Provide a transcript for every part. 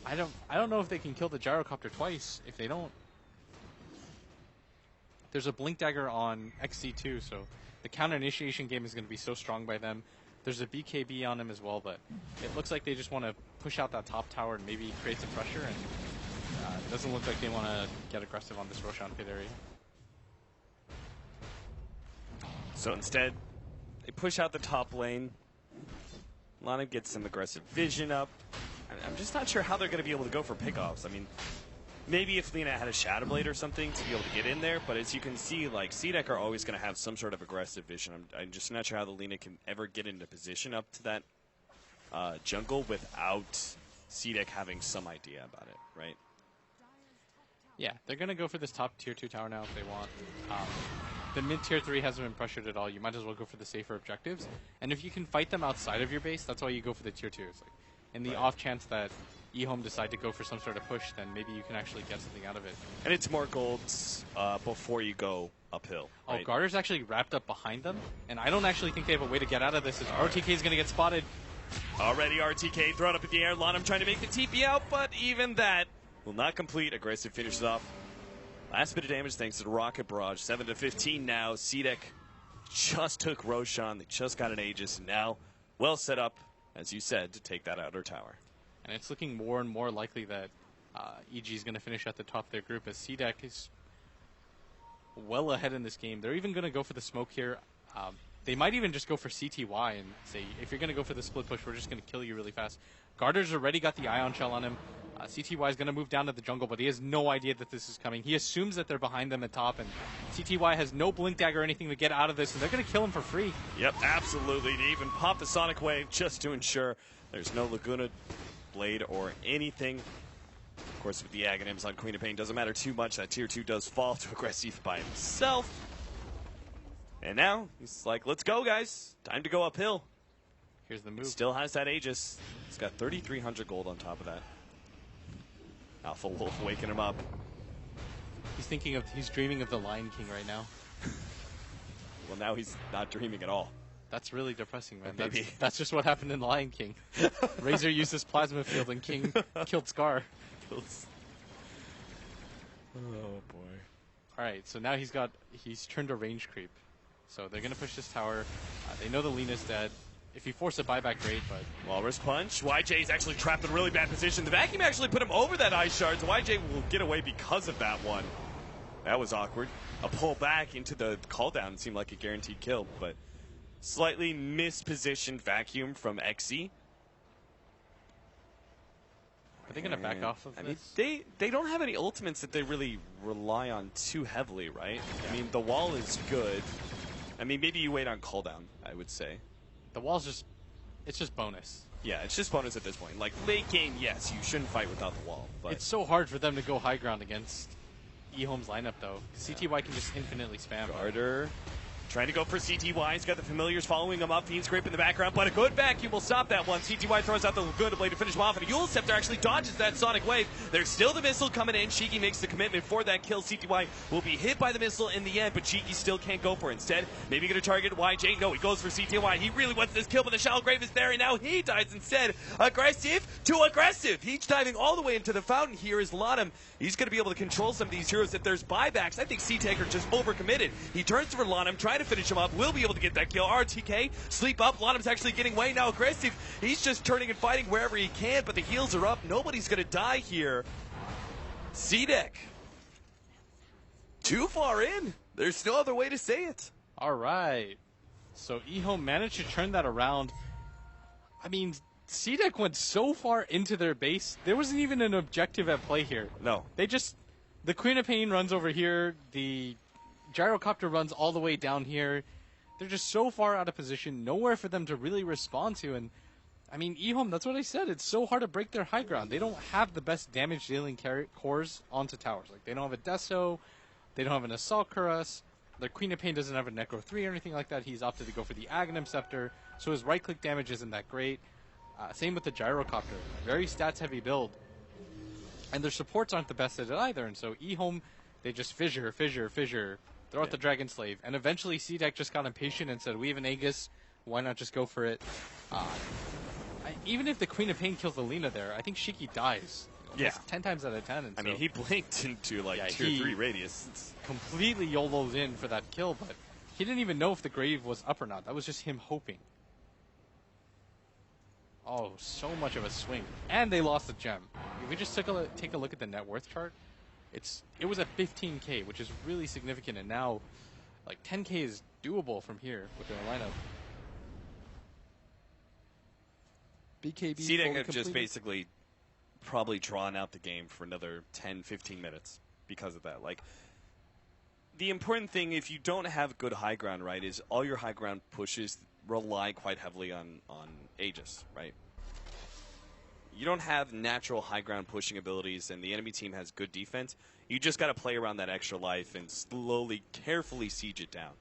I don't know if they can kill the gyrocopter twice. If they don't, there's a blink dagger on XC2, so the counter initiation game is going to be so strong by them. There's a BKB on him as well, but it looks like they just want to push out that top tower and maybe create some pressure, and it doesn't look like they want to get aggressive on this Roshan pit area. So instead, they push out the top lane. Lana gets some aggressive vision up. I'm just not sure how they're going to be able to go for pickoffs. I mean, maybe if Lina had a Shadow Blade or something to be able to get in there, but as you can see, like, C-Deck are always going to have some sort of aggressive vision. I'm just not sure how the Lina can ever get into position up to that jungle without C-Deck having some idea about it, right? Yeah, they're going to go for this top tier 2 tower now if they want. The mid tier 3 hasn't been pressured at all. You might as well go for the safer objectives. And if you can fight them outside of your base, that's why you go for the tier 2s. Like, in the off chance that I.M.O decide to go for some sort of push, then maybe you can actually get something out of it. And it's more golds before you go uphill. Oh, right? Garter's actually wrapped up behind them, and I don't actually think they have a way to get out of this. As RTK is going to get spotted. Already RTK thrown up in the air. Lanham trying to make the TP out, but even that will not complete. Aggressive finishes off. Last bit of damage thanks to the Rocket Barrage. 7-15 now. C-Deck just took Roshan. They just got an Aegis. And now, well set up, as you said, to take that outer tower. And it's looking more and more likely that EG is going to finish at the top of their group, as C-Deck is well ahead in this game. They're even going to go for the smoke here. They might even just go for CTY and say, if you're going to go for the split push, we're just going to kill you really fast. Garter's already got the Ion Shell on him. CTY is going to move down to the jungle, but he has no idea that this is coming. He assumes that they're behind them at top, and CTY has no blink dagger or anything to get out of this, and they're going to kill him for free. Yep, absolutely. They even pop the Sonic Wave just to ensure there's no Laguna Blade or anything. Of course, with the Aghanims on Queen of Pain, doesn't matter too much. That tier 2 does fall to aggressive by himself. And now, he's like, let's go, guys. Time to go uphill. Here's the move. Still has that Aegis. He's got 3,300 gold on top of that. Alpha Wolf waking him up. He's dreaming of the Lion King right now. Well, now he's not dreaming at all. That's really depressing, man. Maybe. That's just what happened in the Lion King. Razor used his plasma field and King killed Scar. Oh, boy. Alright, so now he's turned a range creep. So they're going to push this tower. They know the Lina's dead. If you force a buyback, great, but... Walrus Punch. YJ's actually trapped in a really bad position. The vacuum actually put him over that Ice Shard, so YJ will get away because of that one. That was awkward. A pull back into the call down seemed like a guaranteed kill, but slightly mispositioned vacuum from XE. Are they going to back off of this? I mean, they don't have any ultimates that they really rely on too heavily, right? Yeah. I mean, the wall is good. I mean, maybe you wait on cooldown, I would say. The wall's it's just bonus. Yeah, it's just bonus at this point. Like, late game, yes, you shouldn't fight without the wall. But it's so hard for them to go high ground against I.M.O's lineup, though. CTY can just infinitely spam. Garter trying to go for CTY. He's got the familiars following him up. Fiend Scrape in the background, but a good vacuum will stop that one. CTY throws out the Laguna Blade to finish him off, and Yule Scepter actually dodges that Sonic Wave. There's still the missile coming in. Shiki makes the commitment for that kill. CTY will be hit by the missile in the end, but Shiki still can't go for it. Instead, maybe going to target YJ. No, he goes for CTY. He really wants this kill, but the Shallow Grave is there, and now he dies instead. Aggressive to aggressive. He's diving all the way into the fountain here is Lanham. He's going to be able to control some of these heroes. If there's buybacks, I think C-Taker just overcommitted. He turns for Lanham, trying to finish him up. Will be able to get that kill. RTK, sleep up. Lanham's actually getting way now aggressive. He's just turning and fighting wherever he can, but the heals are up. Nobody's going to die here. C-Deck. Too far in. There's no other way to say it. All right. So I.M.O managed to turn that around. I mean, C-Deck went so far into their base, there wasn't even an objective at play here. No. The Queen of Pain runs over here, the Gyrocopter runs all the way down here. They're just so far out of position, nowhere for them to really respond to. And, I mean, I.M.O, that's what I said. It's so hard to break their high ground. They don't have the best damage-dealing cores onto towers. Like, they don't have a Deso, they don't have an Assault Cuirass. Their Queen of Pain doesn't have a Necro 3 or anything like that. He's opted to go for the Aghanim Scepter, so his right-click damage isn't that great. Same with the Gyrocopter. Very stats-heavy build. And their supports aren't the best at it either, and so I.M.O, they just fissure, throw out the Dragon Slave, and eventually C-Deck just got impatient and said, we have an Aegis, why not just go for it? Even if the Queen of Pain kills the Lina there, I think Shiki dies. Yeah. 10 times out of 10. And I mean, he blinked into like Yeah, 2 or 3 radius. It's completely YOLO'd in for that kill, but he didn't even know if the grave was up or not. That was just him hoping. Oh, so much of a swing. And they lost the gem. If we just take a look at the net worth chart, it was at 15k, which is really significant, and now like 10k is doable from here with their lineup. BKB CDEC have just basically probably drawn out the game for another 10, 15 minutes because of that. Like, the important thing, if you don't have good high ground, right, is all your high ground pushes rely quite heavily on Aegis, right? You don't have natural high ground pushing abilities, and the enemy team has good defense. You just got to play around that extra life and slowly, carefully siege it down.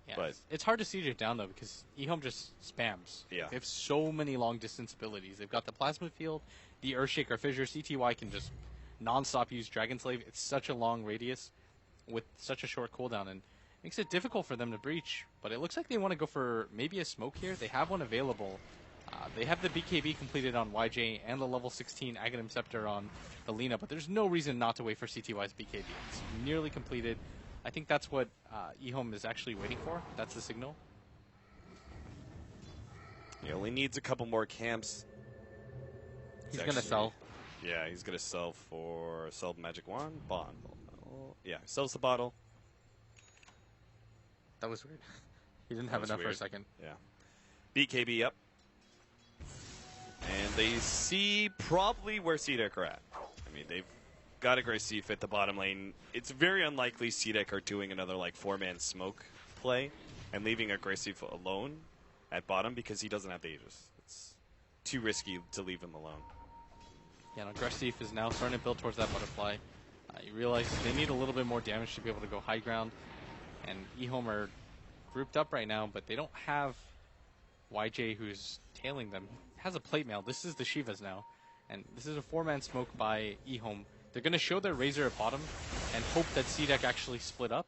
Yeah, but it's hard to siege it down, though, because I.M.O just spams. Yeah. They have so many long-distance abilities. They've got the Plasma Field, the Earthshaker Fissure. CTY can just non-stop use Dragon Slave. It's such a long radius with such a short cooldown, and makes it difficult for them to breach. But it looks like they want to go for maybe a smoke here. They have one available. They have the BKB completed on YJ and the level 16 Aghanim Scepter on the Lina, but there's no reason not to wait for CTY's BKB. It's nearly completed. I think that's what I.M.O is actually waiting for. That's the signal. He only needs a couple more camps. He's going to sell. Yeah, he's going to sell Magic Wand, Bond. Yeah, sells the bottle. That was weird. He didn't have enough weird. for a second. Yeah. BKB up. And they see probably where CDEC are at. I mean, they've got Aggressive at the bottom lane. It's very unlikely CDEC are doing another like 4-man smoke play and leaving Aggressive alone at bottom because he doesn't have the Aegis. It's too risky to leave him alone. Yeah, no, Aggressive is now starting to build towards that butterfly. You realize they need a little bit more damage to be able to go high ground. And I.M.O are grouped up right now, but they don't have YJ who's tailing them. Has a plate mail. This is the Shivas now. And this is a 4-man smoke by I.M.O. They're going to show their Razor at bottom and hope that CDEC actually split up.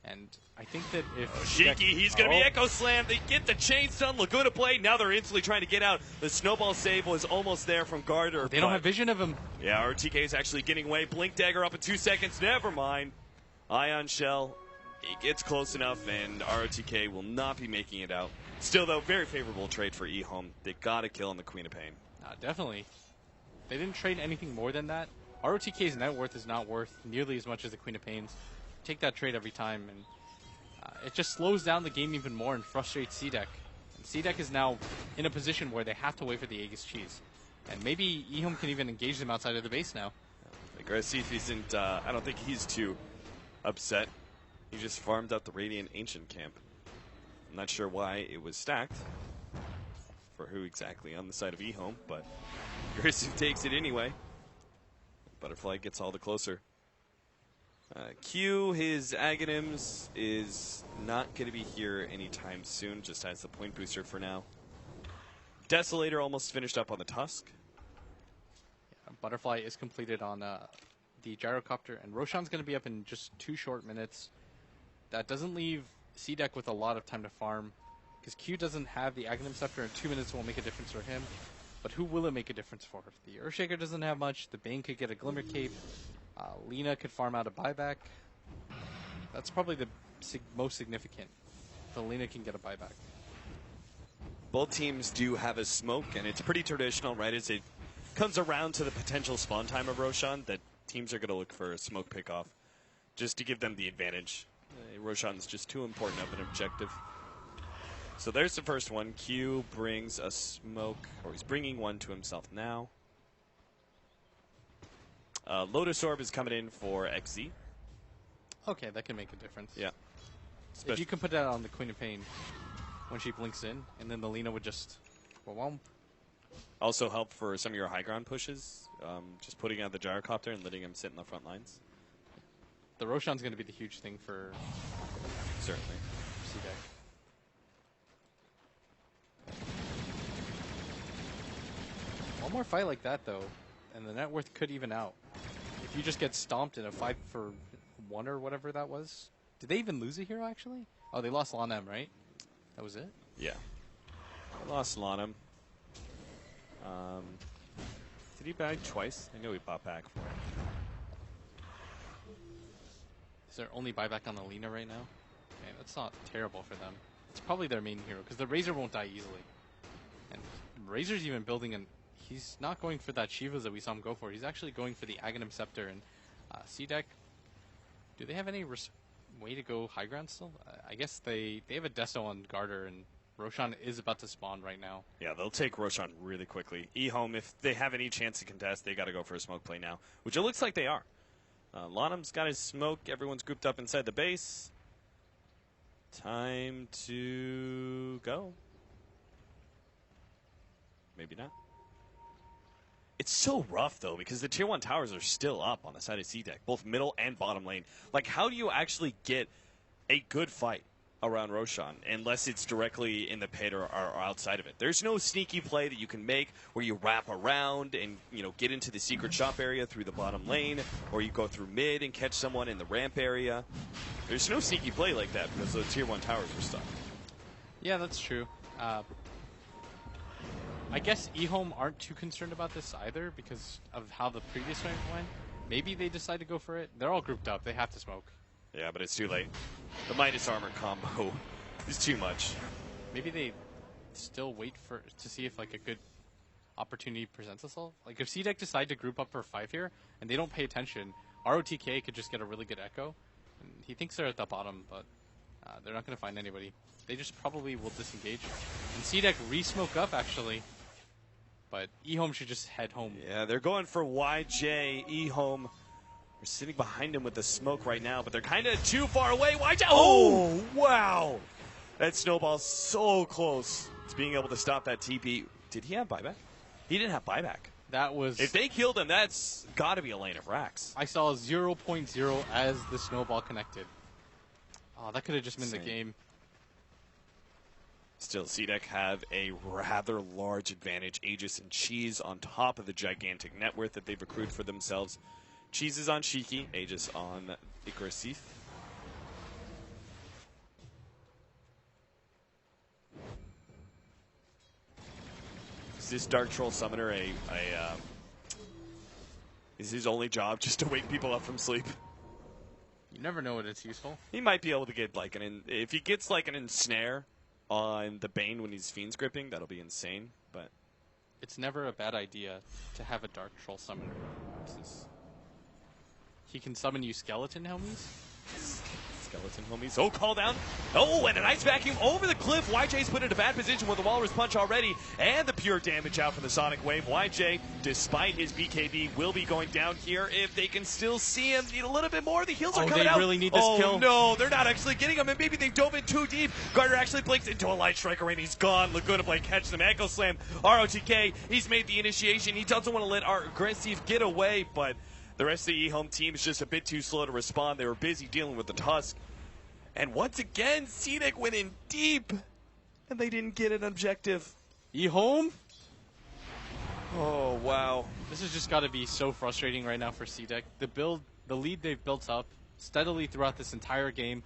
And I think that if Shiki, he's going to be Echo Slam. They get the chain stun. Laguna play. Now they're instantly trying to get out. The snowball save was almost there from Garter. They don't have vision of him. Yeah, RTK is actually getting away. Blink Dagger up in 2 seconds. Never mind. Ion Shell. He gets close enough, and ROTK will not be making it out. Still, though, very favorable trade for I.M.O. They got a kill on the Queen of Pain. Definitely. They didn't trade anything more than that. ROTK's net worth is not worth nearly as much as the Queen of Pain's. Take that trade every time, and it just slows down the game even more and frustrates CDEC. And CDEC is now in a position where they have to wait for the Aegis cheese. And maybe I.M.O can even engage them outside of the base now. Aggressive isn't, I don't think he's too upset. He just farmed out the Radiant Ancient camp. I'm not sure why it was stacked. For who exactly on the side of I.M.O, but Aggressive takes it anyway. Butterfly gets all the closer. Q, his Aghanims, is not going to be here anytime soon, just as the point booster for now. Desolator almost finished up on the Tusk. Yeah, Butterfly is completed on the Gyrocopter, and Roshan's going to be up in just 2 short minutes. That doesn't leave CDEC with a lot of time to farm, because Q doesn't have the Aghanim Scepter, and 2 minutes won't make a difference for him. But who will it make a difference for? The Earthshaker doesn't have much. The Bane could get a Glimmer Cape. Lina could farm out a buyback. That's probably the most significant. The Lina can get a buyback. Both teams do have a smoke, and it's pretty traditional, right? As it comes around to the potential spawn time of Roshan, that teams are going to look for a smoke pickoff just to give them the advantage. Roshan's just too important of an objective. So there's the first one. Q brings a smoke, or he's bringing one to himself now. Lotus Orb is coming in for XZ. Okay, that can make a difference. Yeah. If you can put that on the Queen of Pain when she blinks in, and then the Lina would just womp. Also help for some of your high ground pushes. Just putting out the Gyrocopter and letting him sit in the front lines. The Roshan's going to be the huge thing for certainly CDEC. One more fight like that, though, and the net worth could even out. If you just get stomped in a 5-for-1 or whatever that was. Did they even lose a hero, actually? Oh, they lost Lanem, right? That was it? Yeah. They lost Lanem. Did he buy twice? I know he bought back. Is there only buyback on the Lina right now? Okay, that's not terrible for them. It's probably their main hero, because the Razor won't die easily. And Razor's even building an... He's not going for that Shivas that we saw him go for. He's actually going for the Aghanim Scepter. And C-Deck, do they have any way to go high ground still? I guess they have a Deso on Garter, and Roshan is about to spawn right now. Yeah, they'll take Roshan really quickly. E-Home, if they have any chance to contest, they got to go for a smoke play now, which it looks like they are. Lonham's got his smoke. Everyone's grouped up inside the base. Time to go. Maybe not. It's so rough, though, because the Tier 1 towers are still up on the side of C-Deck, both middle and bottom lane. Like, how do you actually get a good fight around Roshan unless it's directly in the pit or outside of it? There's no sneaky play that you can make where you wrap around and, you know, get into the secret shop area through the bottom lane, or you go through mid and catch someone in the ramp area. There's no sneaky play like that because the Tier 1 towers are stuck. Yeah, that's true. I guess E-Home aren't too concerned about this either because of how the previous round went. Maybe they decide to go for it. They're all grouped up. They have to smoke. Yeah, but it's too late. The Midas Armor combo is too much. Maybe they still wait to see if like a good opportunity presents itself. Like if C-Deck decide to group up for 5 here and they don't pay attention, ROTK could just get a really good echo. And he thinks they're at the bottom, but they're not going to find anybody. They just probably will disengage. And C-Deck re-smoke up actually. But E-Home should just head home. Yeah, they're going for YJ. E-Home, we're sitting behind him with the smoke right now, but they're kind of too far away. YJ, oh, wow. That snowball's so close to being able to stop that TP. Did he have buyback? He didn't have buyback. That was... If they killed him, that's got to be a lane of racks. I saw 0.0 as the snowball connected. Oh, that could have just been the game. Still, C-Deck have a rather large advantage. Aegis and Cheese on top of the gigantic net worth that they've accrued for themselves. Cheese is on Shiki, Aegis on Aggressive. Is this Dark Troll Summoner is his only job just to wake people up from sleep? You never know when it's useful. He might be able to get like if he gets like an ensnare on the Bane when he's Fiend's gripping, that'll be insane, but... It's never a bad idea to have a Dark Troll Summoner. He can summon you skeleton homies. Skeleton homies. Oh, call down. Oh, and a nice vacuum over the cliff. YJ's put in a bad position with the Walrus Punch already, and the pure damage out from the Sonic Wave. YJ, despite his BKB, will be going down here. If they can still see him, need a little bit more. The heals are coming out. They really need this kill. Oh, no, they're not actually getting him, and maybe they dove in too deep. Garter actually blinks into a Light Striker, and he's gone. Laguna Blade catches them. Echo Slam. ROTK, he's made the initiation. He doesn't want to let our Aggressive get away, but the rest of the E-Home team is just a bit too slow to respond. They were busy dealing with the Tusk. And once again, C-Deck went in deep, and they didn't get an objective. E-Home? Oh, wow. This has just got to be so frustrating right now for C-Deck. The lead they've built up steadily throughout this entire game.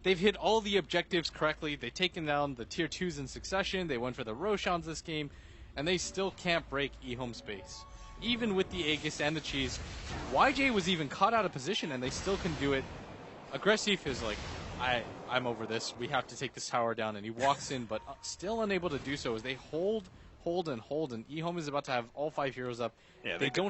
They've hit all the objectives correctly. They've taken down the Tier 2s in succession. They went for the Roshans this game, and they still can't break E-Home's base. Even with the Aegis and the Cheese, YJ was even caught out of position, and they still can do it. Aggressive is like... I'm over this. We have to take this tower down. And he walks in, but still unable to do so as they hold, and E-Home is about to have all 5 heroes up. Yeah, they don't